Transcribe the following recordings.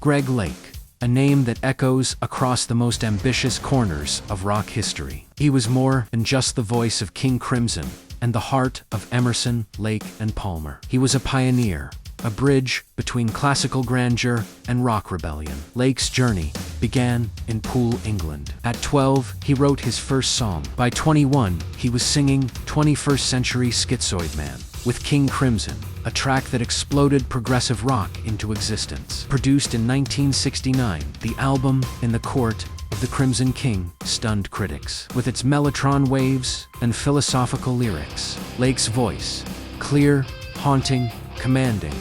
Greg Lake, a name that echoes across the most ambitious corners of rock history. He was more than just the voice of King Crimson and the heart of Emerson, Lake, and Palmer. He was a pioneer, a bridge between classical grandeur and rock rebellion. Lake's journey began in Poole, England. At 12, he wrote his first song. By 21, he was singing 21st Century Schizoid Man with King Crimson, a track that exploded progressive rock into existence. Produced in 1969, the album In the Court of the Crimson King stunned critics. With its mellotron waves and philosophical lyrics, Lake's voice, clear, haunting, commanding,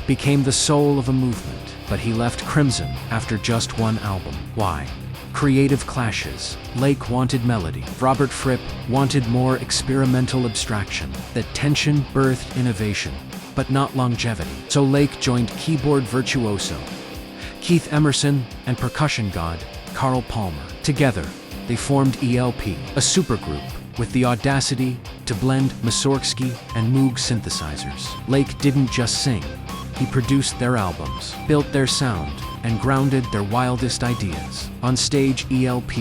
became the soul of a movement. But he left Crimson after just one album. Why? Creative clashes. Lake wanted melody. Robert Fripp wanted more experimental abstraction. That tension birthed innovation, but not longevity. So Lake joined keyboard virtuoso Keith Emerson and percussion god Carl Palmer. Together, they formed ELP, a supergroup with the audacity to blend Mussorgsky and Moog synthesizers. Lake didn't just sing. He produced their albums, built their sound, and grounded their wildest ideas. On stage, ELP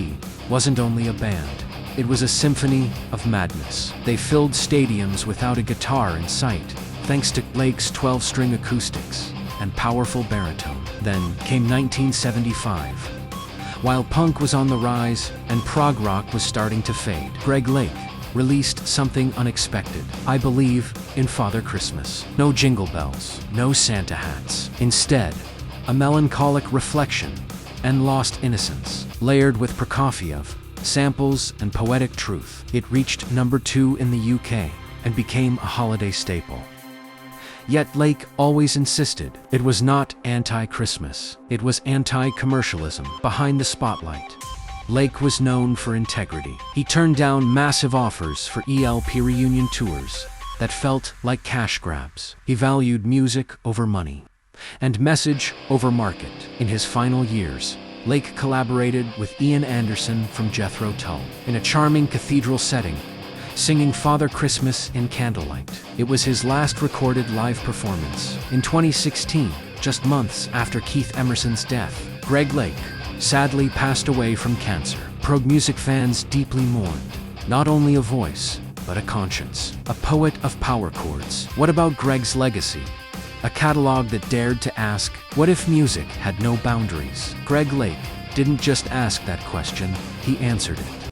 wasn't only a band. It was a symphony of madness. They filled stadiums without a guitar in sight, thanks to Lake's 12-string acoustics and powerful baritone. Then came 1975. While punk was on the rise and prog rock was starting to fade, Greg Lake released something unexpected. I Believe in Father Christmas. No jingle bells, no Santa hats. Instead, a melancholic reflection and lost innocence, layered with Prokofiev, samples, and poetic truth. It reached number 2 in the UK and became a holiday staple. Yet Lake always insisted it was not anti-Christmas. It was anti-commercialism. Behind the spotlight, Lake was known for integrity. He turned down massive offers for ELP reunion tours that felt like cash grabs. He valued music over money and message over market. In his final years, Lake collaborated with Ian Anderson from Jethro Tull in a charming cathedral setting, singing Father Christmas in candlelight. It was his last recorded live performance. In 2016, just months after Keith Emerson's death, Greg Lake sadly passed away from cancer. Prog music fans deeply mourned, not only a voice, but a conscience, a poet of power chords. What about Greg's legacy? A catalog that dared to ask, what if music had no boundaries? Greg Lake didn't just ask that question, he answered it.